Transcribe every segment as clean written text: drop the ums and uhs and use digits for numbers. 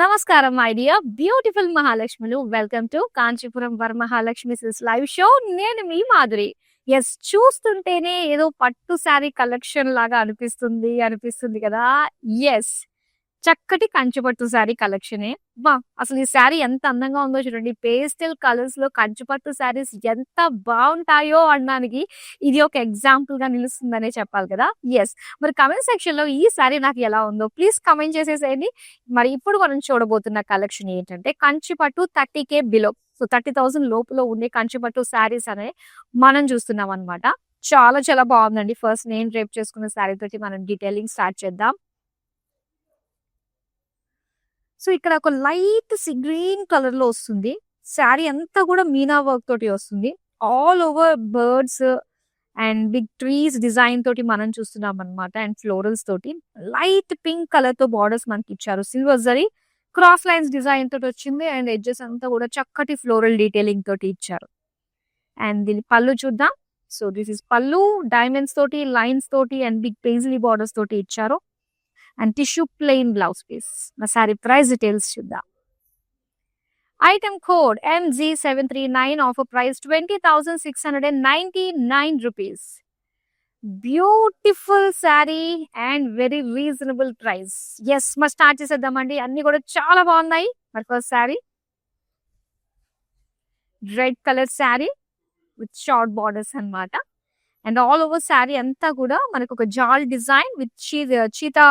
నమస్కారం my dear beautiful మహాలక్ష్ములు. Welcome to Kanchipuram Varamahalakshmi silks live show. నేను మీ మాధురి. ఎస్, చూస్తుంటేనే ఏదో పట్టు శారీ కలెక్షన్ లాగా అనిపిస్తుంది కదా. ఎస్, చక్కటి కంచి పట్టు శారీ కలెక్షనే. బా, అసలు ఈ శారీ ఎంత అందంగా ఉందో చూడండి. పేస్టల్ కలర్స్ లో కంచి పట్టు శారీస్ ఎంత బాగుంటాయో అనడానికి ఇది ఒక ఎగ్జాంపుల్ గా నిలుస్తుందనే చెప్పాలి కదా. ఎస్, మరి కమెంట్ సెక్షన్ లో ఈ శారీ నాకు ఎలా ఉందో ప్లీజ్ కమెంట్ చేసేసేయండి. మరి ఇప్పుడు మనం చూడబోతున్న కలెక్షన్ ఏంటంటే కంచి పట్టు 30K బిలో. సో 30,000 లోపల ఉండే కంచి పట్టు శారీస్ అనే మనం చూస్తున్నాం అనమాట. చాలా చాలా బాగుందండి. ఫస్ట్ నేను డ్రేప్ చేసుకున్న శారీ తోటి మనం డీటెయిలింగ్ స్టార్ట్ చేద్దాం. సో ఇక్కడ ఒక లైట్ సి గ్రీన్ కలర్ లో వస్తుంది. శారీ అంతా కూడా మీనా వర్క్ తోటి వస్తుంది. All over birds and big trees design తోటి మనం చూస్తున్నాం అనమాట. అండ్ ఫ్లోరల్స్ తోటి లైట్ పింక్ కలర్ తో బార్డర్స్ మనకి ఇచ్చారు. Silver zari cross lines design తోటి వచ్చింది. అండ్ ఎడ్జెస్ అంతా కూడా చక్కటి ఫ్లోరల్ డీటెయిలింగ్ తోటి ఇచ్చారు. అండ్ దీని పళ్ళు చూద్దాం. So this is pallu. Diamonds తోటి, లైన్స్ తోటి అండ్ బిగ్ పేజ్లీ బార్డర్స్ తోటి ఇచ్చారు. And tissue plain blouse piece. మా సారీ ప్రైస్ డీటెయిల్స్ చూద్దాం. Item code MG739, offer price 20,699 rupees. Beautiful sari and very reasonable price. Yes, మరి స్టార్ట్ చేసేద్దామండి. అన్ని కూడా చాలా బాగున్నాయి. మరి first sari red colour sari with short borders అన్నమాట. అండ్ ఆల్ ఓవర్ శారీ అంతా కూడా మనకు ఒక jaal design with cheetah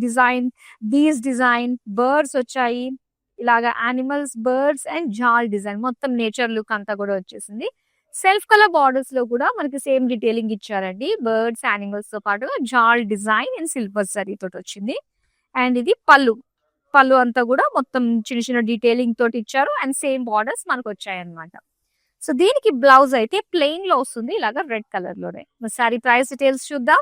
design, బీస్ డిజైన్, బర్డ్స్ వచ్చాయి. ఇలాగా యానిమల్స్, బర్డ్స్ అండ్ జాల్ డిజైన్, మొత్తం నేచర్ లుక్ అంతా కూడా వచ్చేసింది. సెల్ఫ్ కలర్ బార్డర్స్ లో కూడా మనకి సేమ్ డీటెయిలింగ్ ఇచ్చారండి. బర్డ్స్, యానిమల్స్ తో పాటు జాల్ డిజైన్ అండ్ సిల్వర్ జరీ తోటి వచ్చింది. అండ్ ఇది పళ్ళు. పళ్ళు అంతా కూడా మొత్తం చిన్న చిన్న డీటెయిలింగ్ తోటి ఇచ్చారు. అండ్ సేమ్ బార్డర్స్ మనకు వచ్చాయి అన్నమాట. సో దీనికి బ్లౌజ్ అయితే ప్లెయిన్ లో వస్తుంది, ఇలాగా రెడ్ కలర్ లోనే. సారీ ప్రైస్ డీటెయిల్స్ చూద్దాం.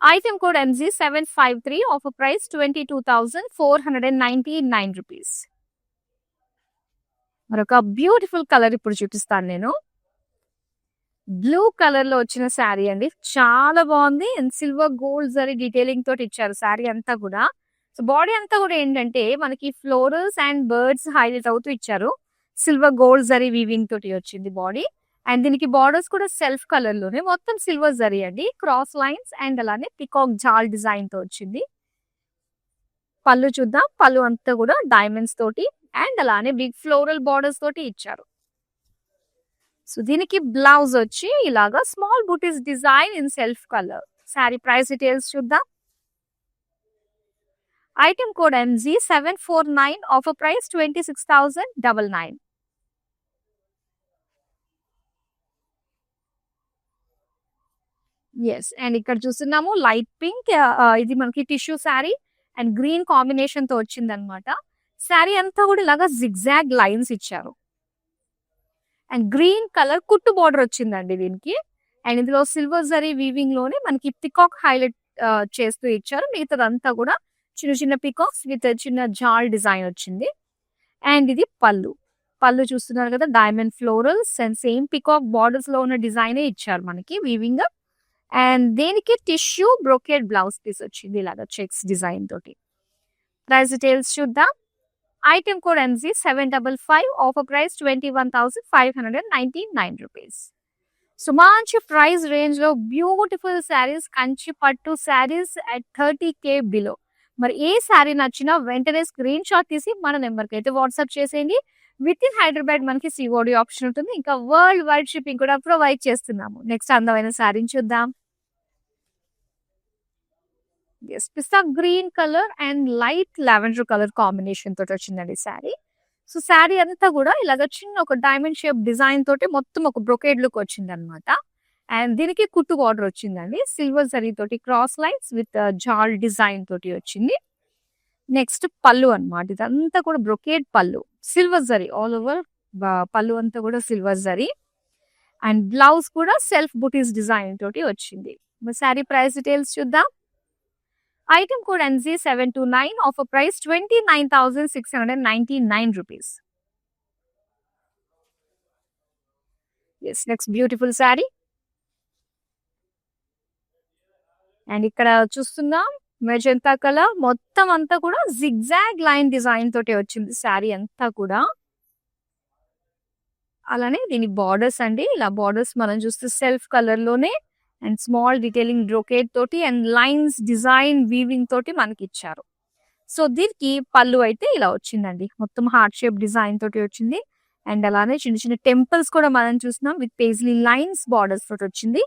Item code MG753, offer price 22,499 rupees. మరొక బ్యూటిఫుల్ కలర్ ఇప్పుడు చూపిస్తాను నేను. బ్లూ కలర్ లో వచ్చిన శారీ అండి. చాలా బాగుంది. And silver gold zari detailing తోటి ఇచ్చారు శారీ అంతా కూడా. సో బాడీ అంతా కూడా ఏంటంటే మనకి ఫ్లోరల్స్ అండ్ బర్డ్స్ హైలైట్ అవుతూ ఇచ్చారు. సిల్వర్ గోల్డ్ జరీ వీవింగ్ తోటి వచ్చింది బాడీ. అండ్ దీనికి బార్డర్స్ కూడా సెల్ఫ్ కలర్ లోనే మొత్తం సిల్వర్ జరీ అండి. క్రాస్ లైన్స్ అండ్ అలానే పికాక్ జాల్ డిజైన్ తో వచ్చింది. పళ్ళు చూద్దాం. పళ్ళు అంతా కూడా డైమండ్స్ తోటి అండ్ అలానే బిగ్ ఫ్లోరల్ బార్డర్స్ తోటి ఇచ్చారు. సో దీనికి బ్లౌజ్ వచ్చి ఇలాగా small buttis design in self colour. Sari price details చూద్దాం. Item code MG749, offer price 26,099. Yes, and ఇక్కడ చూస్తున్నాము లైట్ పింక్. ఇది మనకి tissue sari and green combination తో వచ్చింది అనమాట. శారీ అంతా కూడా ఇలాగా జిగ్జాగ్ లైన్స్ ఇచ్చారు. అండ్ గ్రీన్ కలర్ కుట్టు బార్డర్ వచ్చిందండి దీనికి. అండ్ ఇందులో సిల్వర్ జరీ వీవింగ్ లోనే మనకి పికాక్ హైలైట్ చేస్తూ ఇచ్చారు. మిగతాదంతా కూడా చిన్న చిన్న పికాక్స్ విత్ చిన్న జాల్ డిజైన్ వచ్చింది. అండ్ ఇది పళ్ళు. పళ్ళు చూస్తున్నారు కదా, diamond florals and same peacock borders లో ఉన్న డిజైనే ఇచ్చారు మనకి వీవింగ్. అండ్ దీనికి టిష్యూ బ్రోకెడ్ బ్లౌజ్ పీస్ వచ్చింది ఇలాగా చెక్స్ డిజైన్ తోటి. ప్రైస్ డీటెయిల్స్ చూద్దాం. Item code MG755, offer price 21,599 rupees. So మంచి ప్రైస్ రేంజ్ లో బ్యూటిఫుల్ శారీస్, కంచి పట్టు శారీస్ అట్ 30K బిలో. మరి ఏ శారీ నచ్చినా వెంటనే స్క్రీన్ షాట్ తీసి మన నెంబర్కి అయితే వాట్సాప్ చేసేయండి. విత్ ఇన్ హైదరాబాద్ మనకి COD ఆప్షన్ ఉంటుంది. ఇంకా వరల్డ్ వైడ్ షిప్పింగ్ కూడా ప్రొవైడ్ చేస్తున్నాము. నెక్స్ట్ అందమైన శారీని చూద్దాం. Yes, pista green colour and light lavender colour combination తోటి వచ్చిందండి శారీ. సో శారీ అంతా కూడా ఇలాగ చిన్న ఒక డైమండ్ షేప్ డిజైన్ తోటి మొత్తం ఒక బ్రొకేడ్ లుక్ వచ్చింది అనమాట. అండ్ దీనికి కుట్టు బార్డర్ వచ్చిందండి. సిల్వర్ జరీ తోటి క్రాస్ లైన్స్ విత్ జాల్ డిజైన్ తోటి వచ్చింది. నెక్స్ట్ పళ్ళు అన్నమాట. ఇదంతా కూడా బ్రొకేడ్ పళ్ళు, silver zari all over. Pallu అంతా కూడా సిల్వర్ జరీ. అండ్ బ్లౌజ్ కూడా సెల్ఫ్ బుటీస్ డిజైన్ తోటి వచ్చింది. శారీ ప్రైస్ డీటెయిల్స్ చూద్దాం. Item code MG729, offer price 29,699 rupees. Yes, next beautiful sari. And ఇక్కడ చూస్తున్నాం మెజంతా కలర్ మొత్తం అంతా కూడా జిగ్‌జాగ్ లైన్ డిజైన్ తోటి వచ్చింది శారీ అంతా కూడా. అలానే దీని బార్డర్స్ అండి. ఇలా బార్డర్స్ మనం చూస్తే సెల్ఫ్ కలర్‌లోనే అండ్ స్మాల్ డీటెయిలింగ్ బ్రొకేడ్ తోటి అండ్ లైన్స్ డిజైన్ వీవింగ్ తోటి మనకిచ్చారు. సో, దీనికి పళ్ళు అయితే ఇలా వచ్చిందండి. మొత్తం హార్ట్ షేప్ డిజైన్ తోటి వచ్చింది. అండ్ అలానే చిన్న చిన్న టెంపుల్స్ కూడా మనం చూస్తున్నాం విత్ పేజ్లీ లైన్స్ బార్డర్స్ తోటి వచ్చింది.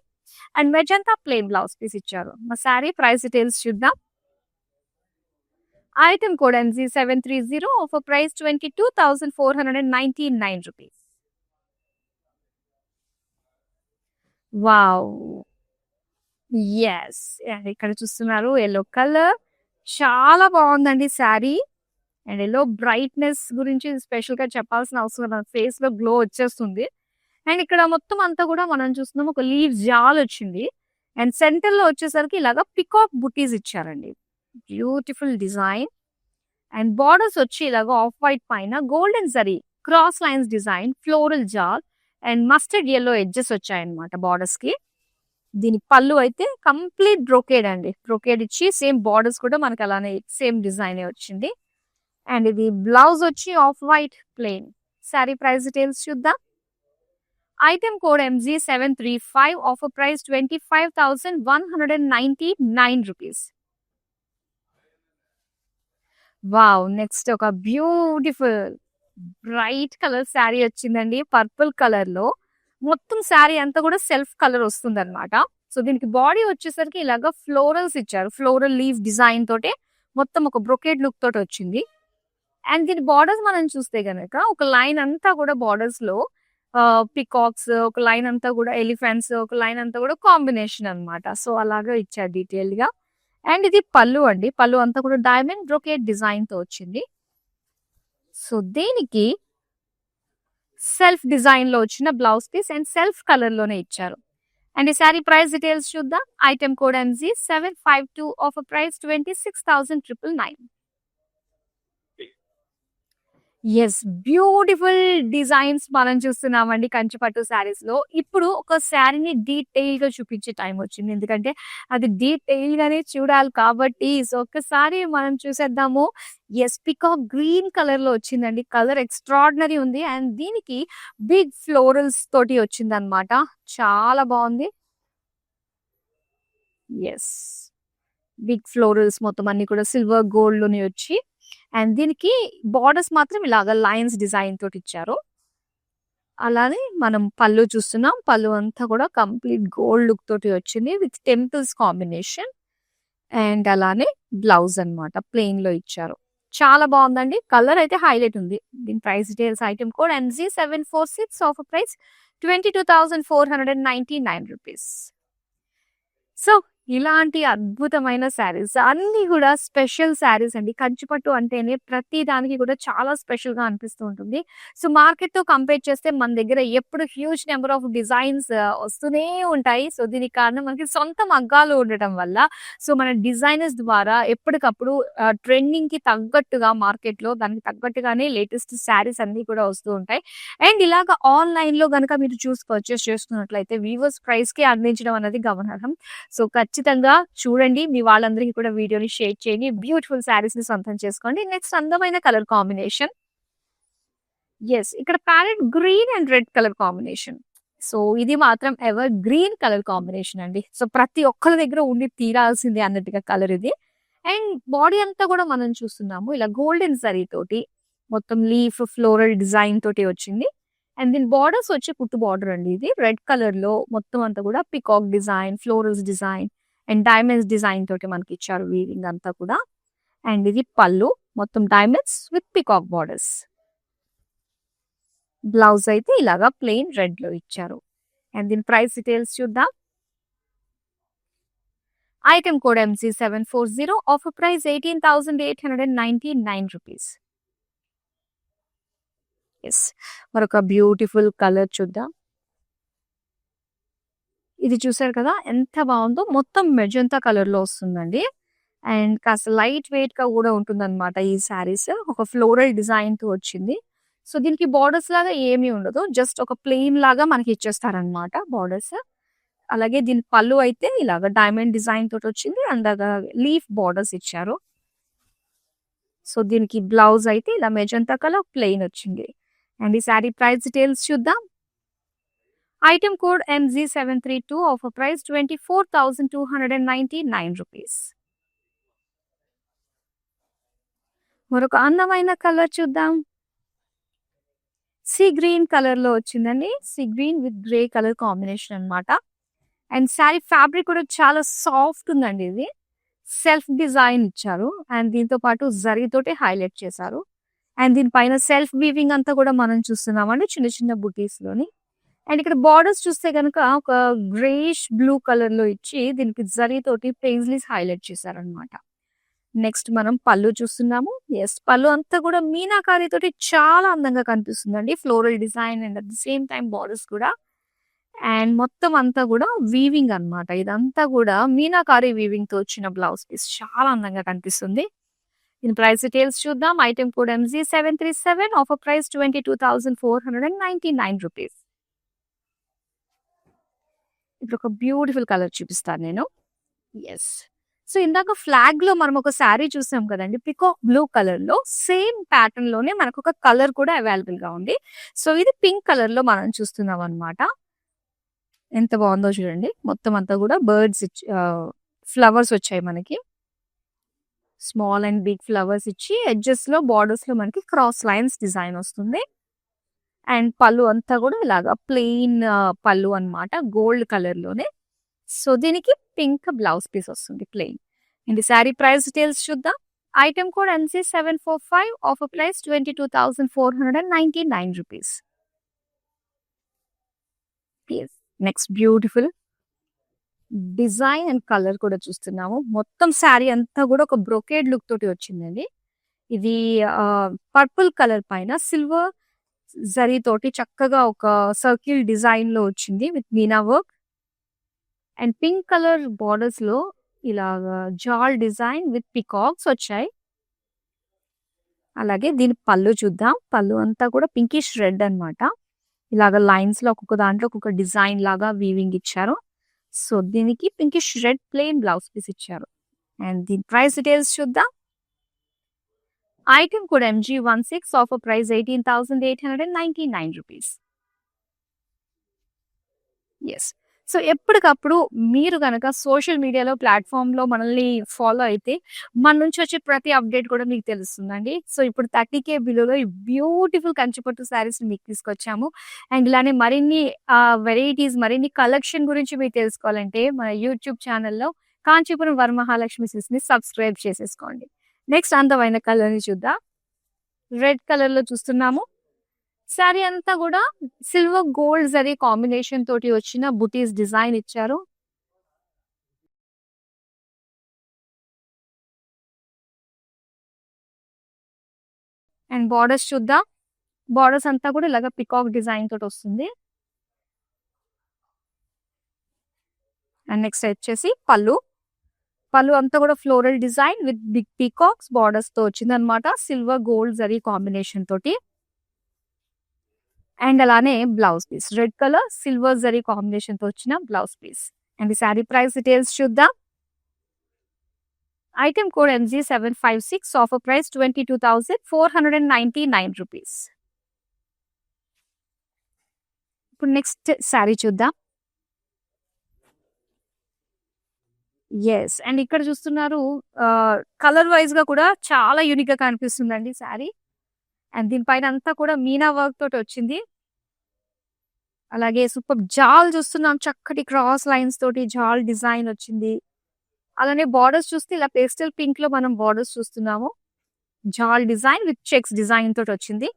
And magenta plain blouse piece ఇచ్చారు. మా శారీ ప్రైస్ డీటెయిల్స్ చూద్దాం. Item code NZ730 offer price 22,499 rupees. Wow! Yes. ఇక్కడ చూస్తున్నారు యెల్లో కలర్. చాలా బావుందండి శారీ. అండ్ యెల్లో బ్రైట్‌నెస్ గురించి స్పెషల్‌గా చెప్పాల్సిన అవసరం లేదు. ఫేస్‌లో గ్లో వచ్చేస్తుంది. అండ్ ఇక్కడ మొత్తం అంతా కూడా మనం చూస్తున్నాం ఒక లీవ్ జాలొచ్చింది. అండ్ సెంటర్‌లో వచ్చేసరికి ఇలాగా పికాక్ బుటీస్ ఇచ్చారండి. Beautiful design. అండ్ బార్డర్స్ వచ్చి ఇలాగా ఆఫ్ వైట్ పైన golden zari cross lines design, floral jaal and mustard yellow edges వచ్చాయన్నమాట బార్డర్స్‌కి. దీని పళ్ళు అయితే కంప్లీట్ బ్రొకేడ్ అండి. బ్రొకేడ్ ఇచ్చి సేమ్ బార్డర్స్ కూడా మనకు అలానే సేమ్ డిజైనే వచ్చింది. అండ్ ఇది బ్లౌజ్ వచ్చి off white plain. Sari price details చూద్దాం. Item code MZ735 offer price 25,199 rupees. Wow! Next ఒక బ్యూటిఫుల్ బ్రైట్ కలర్ శారీ వచ్చిందండి. పర్పుల్ కలర్‌లో. మొత్తం శారీ అంతా కూడా సెల్ఫ్ కలర్ వస్తుందన్నమాట. సో, దీనికి బాడీ వచ్చేసరికి ఇలాగ ఫ్లోరల్స్ ఇచ్చారు. ఫ్లోరల్ లీఫ్ డిజైన్ తోటే మొత్తం ఒక బ్రొకేడ్ లుక్ తోటి వచ్చింది. అండ్ దీని బార్డర్స్ మనం చూస్తే గనక ఒక లైన్ అంతా కూడా బార్డర్స్‌లో పికాక్స్, ఒక లైన్ అంతా కూడా ఎలిఫెంట్స్, ఒక లైన్ అంతా కూడా కాంబినేషన్ అన్నమాట. సో, అలాగా ఇచ్చారు డీటెయిల్డ్‌గా. అండ్ ఇది పళ్ళు అండి. పళ్ళు అంతా కూడా డైమండ్ బ్రొకేడ్ డిజైన్‌తో వచ్చింది. సో, దీనికి సెల్ఫ్ డిజైన్‌లో వచ్చిన బ్లౌజ్ పీస్ అండ్ సెల్ఫ్ కలర్‌లోనే ఇచ్చారు. అండ్ ఈ శారీ ప్రైస్ డీటెయిల్స్ చూద్దాం. Item code MZ752 offer price 26,999. Yes. Beautiful designs మనం చూస్తున్నామండి కంచిపట్టు శారీస్‌లో. ఇప్పుడు ఒక శారీని డీటెయిల్‌గా చూపించే టైం వచ్చింది. ఎందుకంటే అది డీటెయిల్‌గానే చూడాలి కాబట్టి సో, ఒక్కసారి మనం చూసేద్దాము. యెస్. పీకాక్ గ్రీన్ కలర్‌లో వచ్చిందండి. కలర్ ఎక్స్ట్రార్డినరీ ఉంది. అండ్ దీనికి బిగ్ ఫ్లోరల్స్ తోటి వచ్చిందన్నమాట. చాలా బావుంది. యెస్. బిగ్ ఫ్లోరల్స్ మొత్తం అన్ని కూడా సిల్వర్ గోల్డ్‌లోనే వచ్చి అండ్ దీనికి బార్డర్స్ మాత్రం ఇలాగ లైన్స్ డిజైన్ తోటి ఇచ్చారు. అలానే మనం పళ్ళు చూస్తున్నాం. పళ్ళు అంతా కూడా కంప్లీట్ గోల్డ్ లుక్ తోటి వచ్చింది విత్ టెంపుల్స్ కాంబినేషన్. అండ్ అలానే బ్లౌజ్ అన్నమాట ప్లెయిన్‌లో ఇచ్చారు. చాలా బావుందండి. కలర్ అయితే హైలైట్ ఉంది. దీని price details item code MZ746 offer price 22,499 rupees. So, ఇలాంటి అద్భుతమైన శారీస్ అన్నీ కూడా స్పెషల్ శారీస్ అండి. కంచిపట్టు అంటేనే ప్రతి దానికి కూడా చాలా స్పెషల్‌గా అనిపిస్తూ ఉంటుంది. సో, మార్కెట్‌తో కంపేర్ చేస్తే మన దగ్గర ఎప్పుడు హ్యూజ్ నంబర్ ఆఫ్ డిజైన్స్ వస్తూనే ఉంటాయి. సో, దీనికి కారణం మనకి సొంత మగ్గాలు ఉండటం వల్ల సో, మన డిజైనర్స్ ద్వారా ఎప్పటికప్పుడు ట్రెండింగ్‌కి తగ్గట్టుగా మార్కెట్‌లో దానికి తగ్గట్టుగానే లేటెస్ట్ శారీస్ అన్నీ కూడా వస్తూ ఉంటాయి. అండ్ ఇలాగ ఆన్‌లైన్‌లో గనక మీరు చూసి పర్చేస్ చేసుకున్నట్లయితే వీవర్స్ ప్రైస్‌కే అందించడం అనేది గమనార్హం. సో, ఖచ్చితంగా చూడండి. మీ వాళ్ళందరికీ కూడా వీడియోని షేర్ చేయండి. బ్యూటిఫుల్ శారీస్‌ని సొంతం చేసుకోండి. నెక్స్ట్ అందమైన కలర్ కాంబినేషన్. యెస్. ఇక్కడ parrot green and red colour combination. So, ఇది మాత్రం ఎవర్ గ్రీన్ కలర్ కాంబినేషన్ అండి. సో, ప్రతి ఒక్కరి దగ్గర ఉండి తీరాల్సిందే అన్నట్టుగా కలర్ ఇది. అండ్ బాడీ అంతా కూడా మనం చూస్తున్నాము. ఇలా గోల్డెన్ జరీ తోటి మొత్తం లీఫ్, ఫ్లోరల్ డిజైన్ తోటి వచ్చింది. అండ్ దీని బార్డర్స్ వచ్చి కుట్టు బార్డర్ అండి ఇది. రెడ్ కలర్‌లో మొత్తం అంతా కూడా peacock design, florals design and diamonds design తోటి మనకిచ్చారు వీవింగ్ అంతా కూడా. అండ్ ఇది పళ్ళు. మొత్తం diamonds with peacock borders. Blouse అయితే ఇలాగా ప్లెయిన్ రెడ్‌లో ఇచ్చారు. అండ్ దీని ప్రైస్ డీటెయిల్స్ చూద్దాం. Item code MZ740 offer price 18,899 rupees. Yes. మరొక బ్యూటిఫుల్ కలర్ చూద్దాం. ఇది చూసారు కదా! ఎంత బావుందో. మొత్తం మెజంతా కలర్‌లో వస్తుందండి. అండ్ కాస్త లైట్ వెయిట్‌గా కూడా ఉంటుందన్నమాట ఈ శారీస్. ఒక ఫ్లోరల్ డిజైన్‌తో వచ్చింది. సో, దీనికి బార్డర్స్ లాగా ఏమీ ఉండదు. జస్ట్ ఒక ప్లెయిన్ లాగా మనకి ఇచ్చేస్తారన్నమాట బార్డర్స్. అలాగే దీని పళ్ళు అయితే ఇలాగ డైమండ్ డిజైన్ తోటి వచ్చింది. అండ్ లీఫ్ బార్డర్స్ ఇచ్చారు. సో దీనికి బ్లౌజ్ అయితే ఇలా మెజంతా కలర్ ప్లెయిన్ వచ్చింది. అండ్ ఈ శారీ ప్రైస్ డీటెయిల్స్ చూద్దాం. Item code MG732, offer price 24,299 rupees. మరొక అందమైన కలర్ చూద్దాం. సీ గ్రీన్ కలర్ లో వచ్చిందండి. Sea green with grey colour combination అన్నమాట. అండ్ శారీ ఫ్యాబ్రిక్ కూడా చాలా సాఫ్ట్ ఉందండి. ఇది సెల్ఫ్ డిజైన్ ఇచ్చారు అండ్ దీంతో పాటు జరీతోటి హైలైట్ చేశారు. అండ్ దీనిపైన సెల్ఫ్ వీవింగ్ అంతా కూడా మనం చూస్తున్నామండి చిన్న చిన్న బుటీస్ లోని. అండ్ ఇక్కడ బార్డర్స్ చూస్తే కనుక ఒక గ్రేష్ బ్లూ కలర్ లో ఇచ్చి దీనికి జరీతోటి పేజ్లీస్ హైలైట్ చేశారనమాట. నెక్స్ట్ మనం పళ్ళు చూస్తున్నాము. ఎస్, పళ్ళు అంతా కూడా మీనాకారి తోటి చాలా అందంగా కనిపిస్తుందండి. Floral design and at the same time borders కూడా. అండ్ మొత్తం అంతా కూడా వీవింగ్ అన్నమాట. ఇదంతా కూడా మీనాకారి వీవింగ్ తో వచ్చిన బ్లౌజ్ పీస్ చాలా అందంగా కనిపిస్తుంది. దీని ప్రైస్ డీటెయిల్స్ చూద్దాం. Item code MG737, offer price 22,499 rupees. ఇప్పుడు ఒక బ్యూటిఫుల్ కలర్ చూపిస్తాను నేను. ఎస్, సో ఇందాక ఫ్లాగ్ లో మనం ఒక శారీ చూసాం కదండి, పికాక్ బ్లూ కలర్ లో. సేమ్ ప్యాటర్న్ లోనే మనకు ఒక కలర్ కూడా అవైలబుల్ గా ఉంది. సో ఇది పింక్ కలర్ లో మనం చూస్తున్నాం అన్నమాట. ఎంత బాగుందో చూడండి. మొత్తం అంతా కూడా బర్డ్స్ ఫ్లవర్స్ వచ్చాయి మనకి. స్మాల్ అండ్ బిగ్ ఫ్లవర్స్ ఇచ్చి ఎడ్జెస్ లో బార్డర్స్ లో మనకి క్రాస్ లైన్స్ డిజైన్ వస్తుంది. అండ్ పళ్ళు అంతా కూడా ఇలాగా ప్లెయిన్ పళ్ళు అన్నమాట, గోల్డ్ కలర్ లోనే. సో దీనికి పింక్ బ్లౌజ్ పీస్ వస్తుంది plain. And sari price details చూద్దాం. Item code MG745, offer price 22,499 rupees. Next beautiful design and colour కూడా చూస్తున్నాము. మొత్తం శారీ అంతా కూడా ఒక బ్రొకేడ్ లుక్ తోటి వచ్చిందండి. ఇది పర్పుల్ కలర్ పైన సిల్వర్ జరీ తోటి చక్కగా ఒక సర్కిల్ డిజైన్ లో వచ్చింది with Meena work. And pink colour borders లో ఇలాగా జాల్ డిజైన్ విత్ పికాక్స్ వచ్చాయి. అలాగే దీని పళ్ళు చూద్దాం. పళ్ళు అంతా కూడా పింకిష్ రెడ్ అన్నమాట. ఇలాగ లైన్స్ లో ఒక్కొక్క దాంట్లో ఒక్కొక్క డిజైన్ లాగా వీవింగ్ ఇచ్చారు. సో దీనికి pinkish red plain blouse piece ఇచ్చారు. అండ్ దీని ప్రైస్ డీటెయిల్స్ చూద్దాం. ఐటమ్ కూడా MG16, offer price 18,899 rupees. Yes, so ఎప్పటికప్పుడు మీరు కనుక సోషల్ మీడియాలో ప్లాట్ఫామ్ లో మనల్ని ఫాలో అయితే మన నుంచి వచ్చే ప్రతి అప్డేట్ కూడా మీకు తెలుస్తుందండి. సో ఇప్పుడు 30K బిలోలో ఈ బ్యూటిఫుల్ కంచిపట్టు శారీస్ మీకు తీసుకొచ్చాము. అండ్ ఇలానే మరిన్ని వెరైటీస్, మరిన్ని కలెక్షన్ గురించి మీరు తెలుసుకోవాలంటే మన యూట్యూబ్ ఛానల్లో కాంచీపురం వరమహాలక్ష్మి సిల్క్స్ ని సబ్స్క్రైబ్ చేసేసుకోండి. నెక్స్ట్ అందమైన కలర్ ని చూద్దాం. రెడ్ కలర్ లో చూస్తున్నాము. శారీ అంతా కూడా సిల్వర్ గోల్డ్ జరీ కాంబినేషన్ తోటి వచ్చిన బుటీస్ డిజైన్ ఇచ్చారు. అండ్ బార్డర్స్ చూద్దాం. బార్డర్స్ అంతా కూడా ఇలాగ పికాక్ డిజైన్ తోటి వస్తుంది. అండ్ నెక్స్ట్ వచ్చేసి పళ్ళు. పళ్ళు అంతా కూడా floral design with big peacocks borders తో వచ్చింది అనమాట, సిల్వర్ గోల్డ్ జరీ కాంబినేషన్ తోటి. అండ్ అలానే blouse piece red colour silver zari combination తో వచ్చిన బ్లౌజ్ పీస్. అండ్ ఈ శారీ ప్రైస్ డీటెయిల్స్ చూద్దాం. Item code MG756, offer price 22,499 rupees. ఇప్పుడు నెక్స్ట్ శారీ చూద్దాం. ఎస్, అండ్ ఇక్కడ చూస్తున్నారు కలర్ వైజ్ గా కూడా చాలా యూనిక్ గా కనిపిస్తుందండి శారీ. అండ్ దీనిపైన అంతా కూడా మీనా వర్క్ తోటి వచ్చింది. అలాగే సూపర్ జాల్ చూస్తున్నాం, చక్కటి క్రాస్ లైన్స్ తోటి జాల్ డిజైన్ వచ్చింది. అలానే బార్డర్స్ చూస్తే ఇలా పేస్టల్ పింక్ లో మనం బార్డర్స్ చూస్తున్నాము. జాల్ డిజైన్ విత్ చెక్స్ డిజైన్ తోటి వచ్చింది.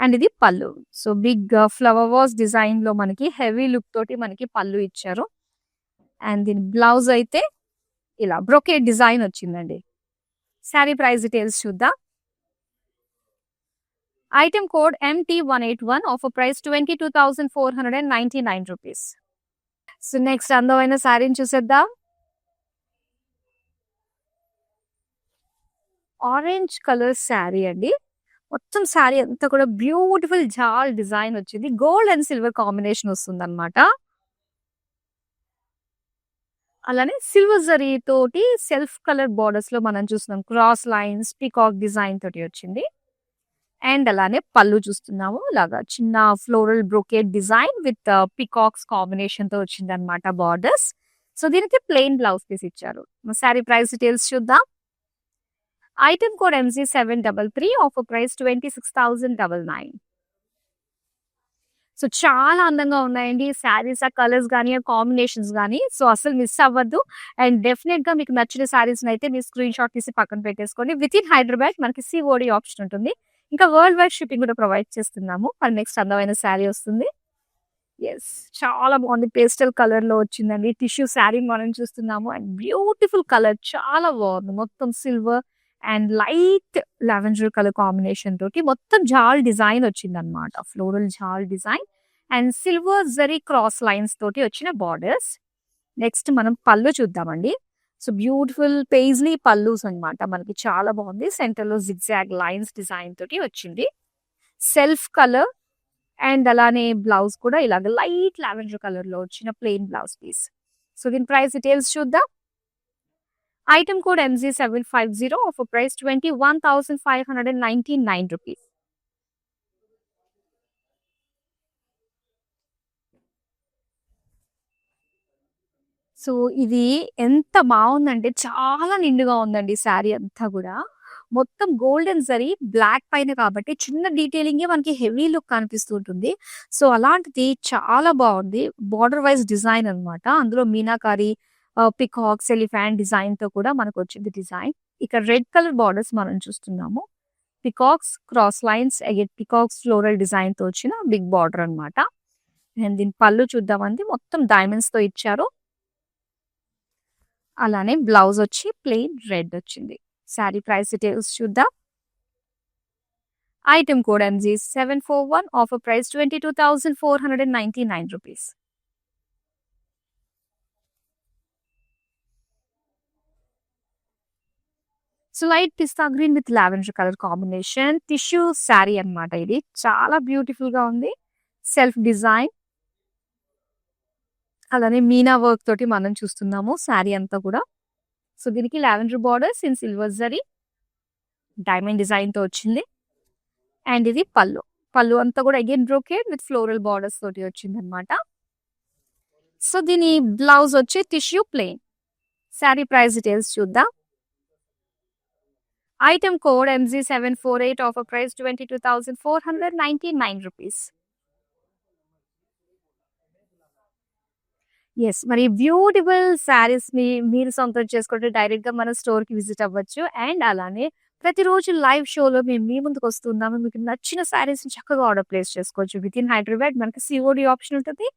అండ్ ఇది pallu. So big flower vase design లో మనకి హెవీ లుక్ తోటి మనకి పళ్ళు ఇచ్చారు. అండ్ దీని బ్లౌజ్ అయితే ఇలా బ్రొకేడ్ డిజైన్ వచ్చిందండి. శారీ ప్రైస్ డీటెయిల్స్ చూద్దాం. Item code MT181, offer price 22,499 rupees. So next అందమైన శారీని చూసేద్దాం. ఆరెంజ్ కలర్ శారీ అండి. మొత్తం శారీ అంతా కూడా బ్యూటిఫుల్ జాల్ డిజైన్ వచ్చింది. గోల్డ్ అండ్ సిల్వర్ కాంబినేషన్ వస్తుంది అనమాట. అలానే సిల్వర్ జరీ తోటి సెల్ఫ్ కలర్ బోర్డర్స్ లో మనం చూస్తున్నాం. క్రాస్ లైన్స్, పీకాక్ డిజైన్ తోటి వచ్చింది. అండ్ అలానే పళ్ళు చూస్తున్నాము. ఇలాగా చిన్న floral brocade design with peacocks combination తో వచ్చిందన్నమాట బార్డర్స్. సో దీనికి ప్లెయిన్ బ్లౌజ్ పీస్ ఇచ్చారు. శారీ ప్రైస్ డీటెయిల్స్ చూద్దాం. Item code MG733, offer price 26,999. So చాలా అందంగా ఉన్నాయండి శారీస్, ఆ కలర్స్ గానీ, ఆ కాంబినేషన్స్ గానీ. సో అసలు మిస్ అవ్వద్దు. అండ్ డెఫినెట్ గా మీకు నచ్చిన శారీస్ అయితే మీరు స్క్రీన్ షాట్ తీసి పక్కన పెట్టేసుకోండి. విత్ ఇన్ హైదరాబాద్ మనకి COD ఆప్షన్ ఉంటుంది. ఇంకా వరల్డ్ వైడ్ షిప్పింగ్ కూడా ప్రొవైడ్ చేస్తున్నాము. మరి నెక్స్ట్ అందమైన శారీ వస్తుంది. యెస్, చాలా బాగుంది. పేస్టల్ కలర్ లో వచ్చిందండి. టిష్యూ శారీ మనం చూస్తున్నాము. అండ్ బ్యూటిఫుల్ కలర్, చాలా బాగుంది. మొత్తం silver and light lavender colour combination తోటి మొత్తం జాల్ డిజైన్ వచ్చిందన్నమాట. Floral jaal design and silver zari cross lines తోటి వచ్చిన బార్డర్స్. నెక్స్ట్ మనం పళ్ళు చూద్దామండి. సో బ్యూటిఫుల్ పేజ్లీ పల్లూస్ అన్నమాట. మనకి చాలా బాగుంది. సెంటర్ లో జిగ్జాగ్ లైన్స్ డిజైన్ తోటి వచ్చింది. సెల్ఫ్ కలర్ అండ్ అలానే బ్లౌజ్ కూడా ఇలాగ లైట్ లావెండర్ కలర్ లో వచ్చిన ప్లెయిన్ బ్లౌజ్ పీస్. సో దీని ప్రైస్ డీటెయిల్స్ చూద్దాం. Item code MG750, offer price 21,599 rupees. So ఇది ఎంత బాగుందంటే చాలా నిండుగా ఉందండి శారీ అంతా కూడా. మొత్తం గోల్డెన్ జరీ బ్లాక్ పైన కాబట్టి చిన్న డీటెయిలింగే మనకి హెవీ లుక్ కనిపిస్తూ ఉంటుంది. సో అలాంటిది చాలా బాగుంది. బార్డర్ వైజ్ డిజైన్ అన్నమాట. అందులో మీనాకారి, పికాక్స్, ఎలిఫాంట్ డిజైన్ తో కూడా మనకు వచ్చింది డిజైన్. ఇక్కడ రెడ్ కలర్ బార్డర్స్ మనం చూస్తున్నాము. Peacocks, cross lines, again peacocks floral design తో వచ్చిన బిగ్ బార్డర్ అన్నమాట. అండ్ దీని పళ్ళు చూద్దామండి. మొత్తం డైమండ్స్ తో ఇచ్చారు. అలానే బ్లౌజ్ వచ్చి ప్లెయిన్ రెడ్ వచ్చింది. శారీ ప్రైస్ డీటెయిల్స్ చూద్దాం. Item code MG741, offer price 22,499 rupees. So light pista green with lavender colour combination tissue sari అన్నమాట. ఇది చాలా బ్యూటిఫుల్ గా ఉంది. సెల్ఫ్ డిజైన్ అలానే మీనా వర్క్ తోటి మనం చూస్తున్నాము శారీ అంతా కూడా. సో దీనికి lavender borders in silver zari diamond design తో వచ్చింది. అండ్ ఇది పళ్ళు. పళ్ళు అంతా కూడా again brocade with floral borders తోటి వచ్చింది అనమాట. సో దీని బ్లౌజ్ వచ్చి tissue plain. Sari price details చూద్దాం. Item code MG748, offer price 22,499 rupees. Yes, మరి బ్యూటిఫుల్ శారీస్ ని మీరు సొంతం చేసుకుంటే డైరెక్ట్ గా మన స్టోర్ కి విజిట్ అవ్వచ్చు. అండ్ అలానే ప్రతిరోజు లైవ్ షోలో మేము మీ ముందుకు వస్తున్నాము. మీకు నచ్చిన శారీస్ ని చక్కగా ఆర్డర్ ప్లేస్ చేసుకోవచ్చు. విత్ ఇన్ హైదరాబాద్ మనకి COD ఆప్షన్ ఉంటుంది.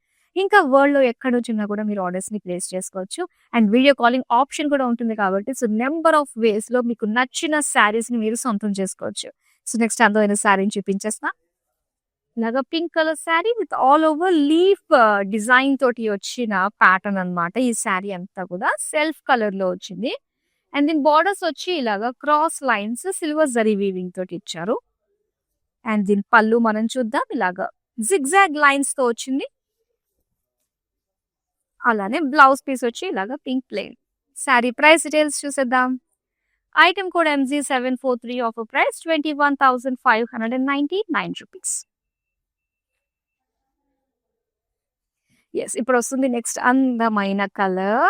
ఇంకా వరల్డ్ లో ఎక్కడ నుంచి కూడా మీరు ఆర్డర్స్ ని ప్లేస్ చేసుకోవచ్చు. అండ్ వీడియో కాలింగ్ ఆప్షన్ కూడా ఉంటుంది కాబట్టి సో నెంబర్ ఆఫ్ వేస్ లో మీకు నచ్చిన శారీస్ ని మీరు సొంతం చేసుకోవచ్చు. సో నెక్స్ట్ అందమైన శారీని చూపించేస్తా. ఇలాగా pink colour sari with all over leaf design తోటి వచ్చిన ప్యాటర్న్ అన్నమాట. ఈ శారీ అంతా కూడా సెల్ఫ్ కలర్ లో వచ్చింది. అండ్ దీని బార్డర్స్ వచ్చి ఇలాగా cross lines silver zari weaving తోటి ఇచ్చారు. అండ్ దీని పళ్ళు మనం చూద్దాం. ఇలాగా జిగ్జాగ్ లైన్స్ తో వచ్చింది. అలానే బ్లౌజ్ పీస్ వచ్చి ఇలాగా pink plain. Sari price details చూసేద్దాం. Item code MG743, offer price 21,599 rupees. Yes, ఇప్పుడు వస్తుంది నెక్స్ట్ అందమైన కలర్.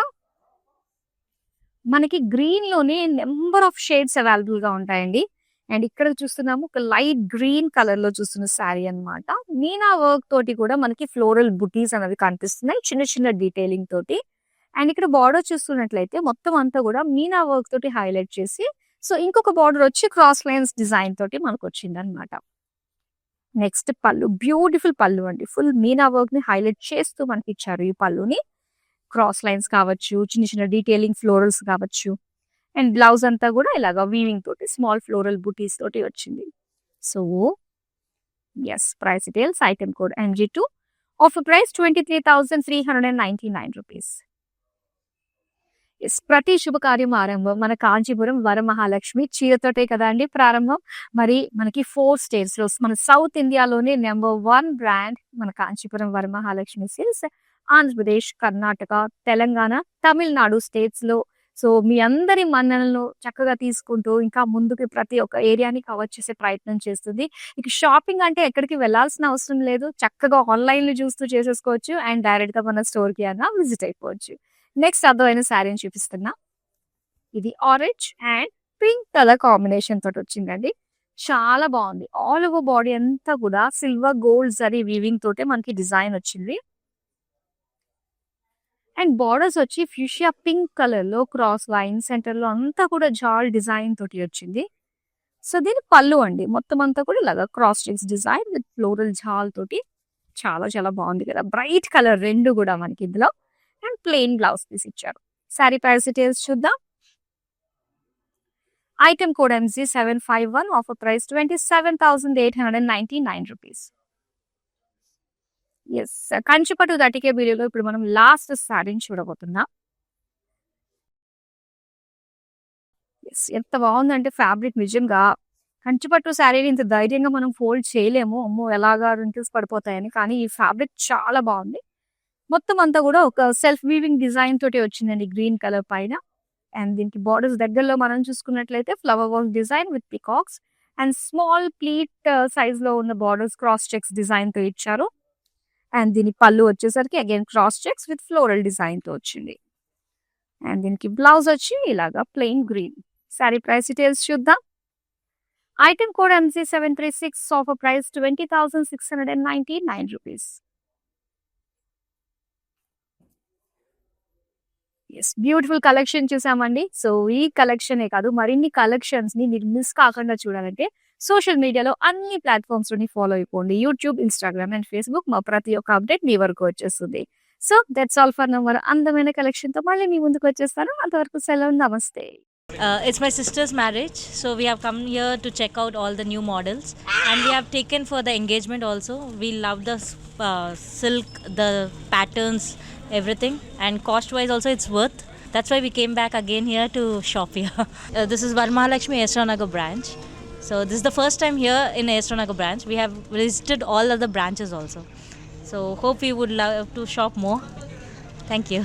మనకి గ్రీన్ లోనే నెంబర్ ఆఫ్ షేడ్స్ అవైలబుల్ గా ఉంటాయండి. అండ్ ఇక్కడ చూస్తున్నాము ఒక లైట్ గ్రీన్ కలర్ లో చూస్తున్న శారీ అన్నమాట. మీనా వర్క్ తోటి కూడా మనకి ఫ్లోరల్ బుటీస్ అనేవి కనిపిస్తున్నాయి చిన్న చిన్న డీటెయిలింగ్ తోటి. అండ్ ఇక్కడ బార్డర్ చూస్తున్నట్లయితే మొత్తం అంతా కూడా మీనా వర్క్ తోటి హైలైట్ చేసి సో ఇంకొక బార్డర్ వచ్చి క్రాస్ లైన్స్ డిజైన్ తోటి మనకు వచ్చింది అనమాట. నెక్స్ట్ పళ్ళు, బ్యూటిఫుల్ పళ్ళు అండి. ఫుల్ మీనా వర్క్ ని హైలైట్ చేస్తూ మనకి ఇచ్చారు. ఈ పళ్ళుని క్రాస్ లైన్స్ కావచ్చు, చిన్న చిన్న డీటెయిలింగ్ ఫ్లోరల్స్ కావచ్చు. అండ్ బ్లౌజ్ అంతా కూడా ఇలాగా వీవింగ్ తోటి స్మాల్ ఫ్లోరల్ బుటీస్ తోటి వచ్చింది. So yes, price details. Item code MG2, offer price 23,399 rupees. Yes, ప్రతి శుభకార్యం ఆరంభం మన కాంచీపురం వరమహాలక్ష్మి చీరతోటే కదా అండి ప్రారంభం. మరి మనకి 4 స్టేట్స్ లో మన సౌత్ ఇండియాలోనే నెంబర్ 1 బ్రాండ్ మన కాంచీపురం వరమహాలక్ష్మి సిల్క్స్. ఆంధ్రప్రదేశ్, కర్ణాటక, తెలంగాణ, తమిళనాడు స్టేట్స్‌లో. సో, మీ అందరి మన్ననలను చక్కగా తీసుకుంటూ ఇంకా ముందుకు ప్రతి ఒక్క ఏరియాని కవర్ చేసే ప్రయత్నం చేస్తుంది. ఇక షాపింగ్ అంటే ఎక్కడికి వెళ్ళాల్సిన అవసరం లేదు. చక్కగా ఆన్‌లైన్‌లో చూస్తూ చేసేసుకోవచ్చు అండ్ డైరెక్ట్‌గా మన స్టోర్‌కి అన్నా విజిట్ అయిపోవచ్చు. నెక్స్ట్ అద్భుతమైన శారీని చూపిస్తున్నా. ఇది orange and pink colour combination తోటొచ్చిందండి. చాలా బావుంది. ఆల్ ఓవర్ బాడీ అంతా కూడా సిల్వర్, గోల్డ్ జరీ వీవింగ్ తోటే మనకి డిజైన్ వచ్చింది. అండ్ బోర్డర్స్ వచ్చి ఫ్యూషియా పింక్ కలర్‌లో క్రాస్ లైన్ సెంటర్‌లో అంతా కూడా జాల్ డిజైన్ తోటి వచ్చింది. సో, దీని పళ్ళు అండి. మొత్తం అంతా కూడా ఇలాగా cross checks design with floral jaal తోటి చాలా చాలా బావుంది కదా! బ్రైట్ కలర్ 2 కూడా మనకి ఇందులో. అండ్ ప్లెయిన్ బ్లౌజ్ పీస్ ఇచ్చారు. సారీ ప్రైస్ డీటెయిల్స్ చూద్దాం. Item code MZ751 offer price 27,899 rupees. Yes. కంచిపట్టు 30K వీడియోలో ఇప్పుడు మనం లాస్ట్ సారీని చూడబోతున్నాం. యెస్. ఎంత బావుందంటే ఫ్యాబ్రిక్ నిజంగా కంచిపట్టు శారీని ఇంత ధైర్యంగా మనం ఫోల్డ్ చేయలేము. అమ్మో! ఎలాగా రింకిల్స్ పడిపోతాయని. కానీ ఈ ఫ్యాబ్రిక్ చాలా బావుంది. మొత్తం అంతా కూడా ఒక సెల్ఫ్ వీవింగ్ డిజైన్ తోటి వచ్చిందండి గ్రీన్ కలర్ పైన. అండ్ దీనికి బోర్డర్స్ దగ్గరలో మనం చూసుకున్నట్లయితే flower work design with peacocks and small pleat సైజ్‌లో ఉన్న బోర్డర్స్ క్రాస్ చెక్స్ డిజైన్‌తో ఇచ్చారు. అండ్ దీని పళ్ళు వచ్చేసరికి again cross checks with floral డిజైన్‌తో వచ్చింది. అండ్ దీనికి బ్లౌజ్ వచ్చి ఇలాగా plain green. Sari price details చూద్దాం. Item code MZ736 offer price 20,699 rupees. Yes. Beautiful collection చూసామండి. సో, ఈ కలెక్షనే కాదు మరిన్ని కలెక్షన్స్‌ని మీరు మిస్ కాకుండా చూడాలంటే సోషల్ మీడియాలో అన్ని ప్లాట్‌ఫార్మ్స్‌లోని ఫాలో అయిపోండి. యూట్యూబ్, ఇన్‌స్టాగ్రామ్ అండ్ ఫేస్‌బుక్ మా ప్రతి ఒక్క అప్డేట్ మీ వరకు వచ్చేస్తుంది. So, that's all for now. మరి అందమైన కలెక్షన్‌తో మళ్ళీ మీ ముందుకు వచ్చేస్తాను. అంతవరకు సెలవు. నమస్తే. It's my sister's marriage, so we have come here to check out all the new models, and we have taken for the engagement also. We love the silk, the patterns, everything, and cost-wise also it's worth. That's why we came back again here to shop here. This is Varmahalakshmi Esranagar branch. So this is the first time here in Esranagar branch. We have visited all other branches also. So hope we would love to shop more. Thank you.